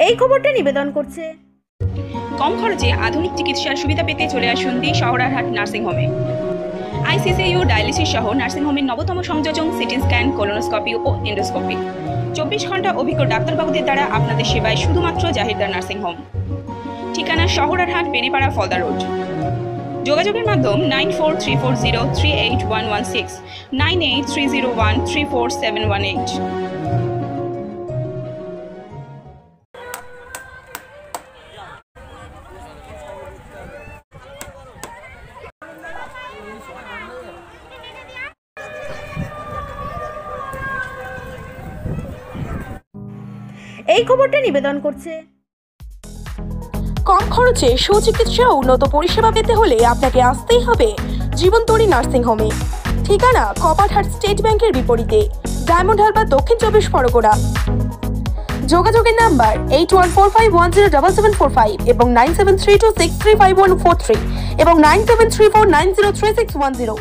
এই খবরটা নিবেদন করছে কম খরচে আধুনিক চিকিৎসার সুবিধা পেতে চলে আসুন দি শহরারহাট নার্সিং হোমে। আইসিসিইউ ডায়ালিসিস সহ নার্সিং হোমের নবতম সংযোজন, সিটি স্ক্যান, কোলোনোস্কোপি ও এন্ডোস্কোপি। 24 ঘন্টা অভিজ্ঞ ডাক্তারবাবুদের দ্বারা আপনাদের সেবায় শুধুমাত্র জাহিরদার নার্সিং হোম। ঠিকানা শহরারহাট, বেনেপাড়া, ফলদা রোড। যোগাযোগের মাধ্যম 9434038116, 9830134718। এই খবরটা নিবেদন করছে কম খরচে সুচিকিৎসা ও উন্নত পরিষেবা পেতে হলে আপনাকে আসতেই হবে জীবনতরী নার্সিং হোমে। ঠিকানা কপারহাট স্টেট ব্যাংকের বিপরীতে, ডায়মন্ড হারবার, দক্ষিণ 24 পরগনা। যোগাযোগের নাম্বার 8145107745 এবং 9732635143 এবং 9734903610।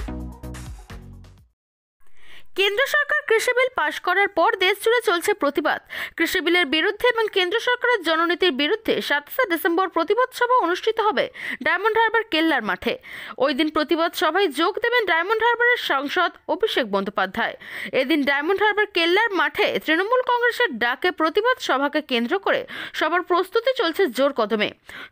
কেন্দ্র সরকার কৃষি বিল পাশ করার পর দেশ জুড়ে চলছে প্রতিবাদ। কৃষি বিলের বিরুদ্ধে এবং কেন্দ্র সরকারের জননীতির বিরুদ্ধে 27 ডিসেম্বর প্রতিবাদ সভা অনুষ্ঠিত হবে ডায়মন্ড হারবার কেল্লার মাঠে। ওই দিন প্রতিবাদ সভায় যোগ দেবেন ডায়মন্ড হারবারের সাংসদ অভিষেক বন্দ্যোপাধ্যায়। এদিন ডায়মন্ড হারবার কেল্লার মাঠে তৃণমূল কংগ্রেসের ডাকে প্রতিবাদ সভাকে কেন্দ্র করে সবার প্রস্তুতি চলছে জোর কদমে।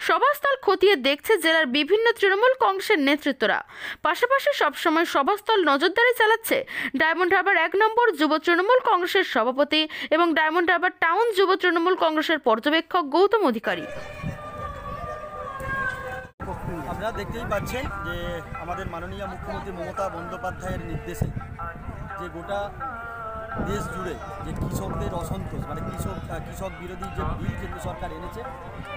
সভাস্থল খতিয়ে দেখছে জেলার বিভিন্ন তৃণমূল কংগ্রেসের নেতৃত্বরা। পাশাপাশি সবসময় সভাস্থল নজরদারি চালাচ্ছে ডায়মন্ড হারবার 1 নম্বর যুব তৃণমূল কংগ্রেসের সভাপতি এবং ডায়মন্ড হারবার টাউন যুব তৃণমূল কংগ্রেসের পর্যবেক্ষক গৌতম অধিকারী। আপনারা দেখতেই পাচ্ছেন যে আমাদের মাননীয় মুখ্যমন্ত্রী মমতা বন্দ্যোপাধ্যায়ের নির্দেশে যে গোটা দেশ জুড়ে যে কৃষকদের অসন্তোষ, মানে কৃষক বিরোধী যে বিল কেন্দ্র সরকার এনেছে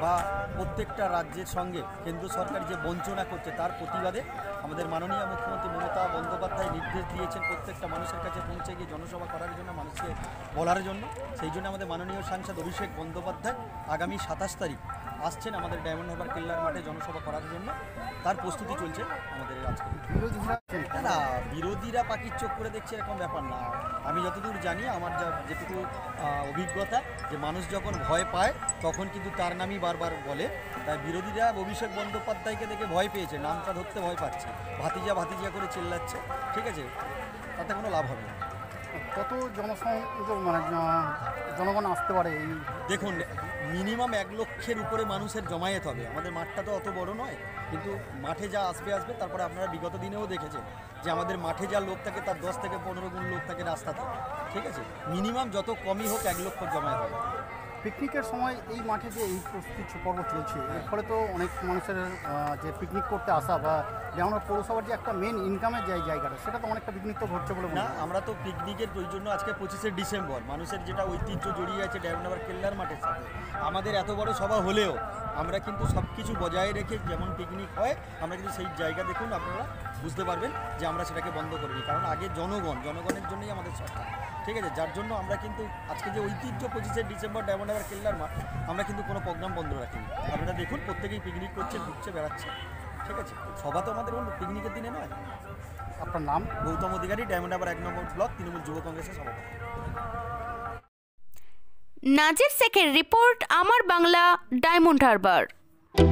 বা প্রত্যেকটা রাজ্যের সঙ্গে কেন্দ্র সরকার যে বঞ্চনা করছে তার প্রতিবাদে আমাদের মাননীয় মুখ্যমন্ত্রী মমতা বন্দ্যোপাধ্যায় নির্দেশ দিয়েছেন প্রত্যেকটা মানুষের কাছে পৌঁছে গিয়ে জনসভা করার জন্য, মানুষকে বলার জন্য। সেই জন্য আমাদের মাননীয় সাংসদ অভিষেক বন্দ্যোপাধ্যায় আগামী 27 তারিখ আসছেন আমাদের ডায়মন্ড হারবার কেল্লার মাঠে জনসভা করার জন্য। তার প্রস্তুতি চলছে আমাদের আজকে। না, বিরোধীরা পাখির চোখ করে দেখছে এরকম ব্যাপার না। আমি যতদূর জানি, আমার যেটুকু অভিজ্ঞতা, যে মানুষ যখন ভয় পায় তখন কিন্তু তার নামই বারবার বলে। তাই বিরোধীরা অভিষেক বন্দ্যোপাধ্যায়কে দেখে ভয় পেয়েছে, নামটা ধরতে ভয় পাচ্ছে, ভাতিজা ভাতিজা করে চিল্লাচ্ছে। ঠিক আছে, তাতে কোনো লাভ হবে না। কত মানে জনগণ আসতে পারে? দেখুন, মিনিমাম 1 লক্ষের উপরে মানুষের জমায়েত হবে। আমাদের মাঠটা তো অত বড় নয়, কিন্তু মাঠে যা আসবে। তারপরে আপনারা বিগত দিনেও দেখেছেন যে আমাদের মাঠে যা লোক থাকে তার 10 থেকে 15 গুণ লোক থাকে রাস্তাতে। ঠিক আছে, মিনিমাম যত কমই হোক 1 লক্ষ জমায়েত হবে। পিকনিকের সময় এই মাঠে যে এই প্রস্তুতি পর্ব চলছে, এর ফলে তো অনেক মানুষের যে পিকনিক করতে আসা বা যেমন পৌরসভার যে একটা মেন ইনকামের জায়গাটা, সেটা তো অনেকটা বিঘ্নিত ঘটছে বলে না। আমরা তো পিকনিকের জন্য আজকে 25শে ডিসেম্বর মানুষের যেটা ঐতিহ্য জড়িয়ে আছে ডায়মন্ড হারবার কেল্লার মাঠের সাথে, আমাদের এত বড় সভা হলেও আমরা কিন্তু সব কিছু বজায় রেখে যেমন পিকনিক হয়, আমরা কিন্তু সেই জায়গা দেখুন আপনারা বুঝতে পারবেন যে আমরা সেটাকে বন্ধ করিনি। কারণ আগে জনগণের জন্যই আমাদের সরকার। ঠিক আছে, যার জন্য আমরা কিন্তু আজকে যে ঐতিহ্য 25শে ডিসেম্বর ডায়মন্ড হারবার কেল্লার মাঠ, আমরা কিন্তু কোনো প্রোগ্রাম বন্ধ রাখিনি। আপনারা দেখুন প্রত্যেকেই পিকনিক করছে, ঘুরছে, বেড়াচ্ছে। ঠিক আছে, সভা তো আমাদের পিকনিকের দিনে নয়। আপনার নাম? গৌতম অধিকারী, ডায়মন্ড হারবার 1 নম্বর ব্লক তৃণমূল যুব কংগ্রেসের সভাপতি। নাজির শেখের রিপোর্ট, আমার বাংলা, ডায়মন্ড হারবার।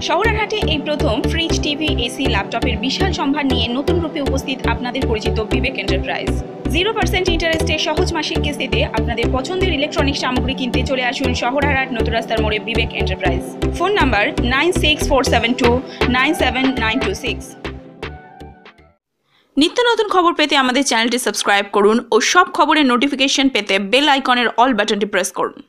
শহরারহাটে এই প্রথম ফ্রিজ, টিভি, এসি, ল্যাপটপের বিশাল সম্ভার নিয়ে নতুন রূপে উপস্থিত আপনাদের পরিচিত বিবেক এন্টারপ্রাইজ। 0% ইন্টারেস্টে সহজ মাসিক কিস্তিতে আপনাদের পছন্দের ইলেকট্রনিক সামগ্রী কিনতে চলে আসুন শহরারহাট নতুন রাস্তার মোড়ে বিবেক এন্টারপ্রাইজ। Phone number 9647297926। নিত্য নতুন খবর পেতে আমাদের চ্যানেলটি সাবস্ক্রাইব করুন ও সব খবরের নোটিফিকেশন পেতে বেল আইকনের অল বাটনটি প্রেস করুন।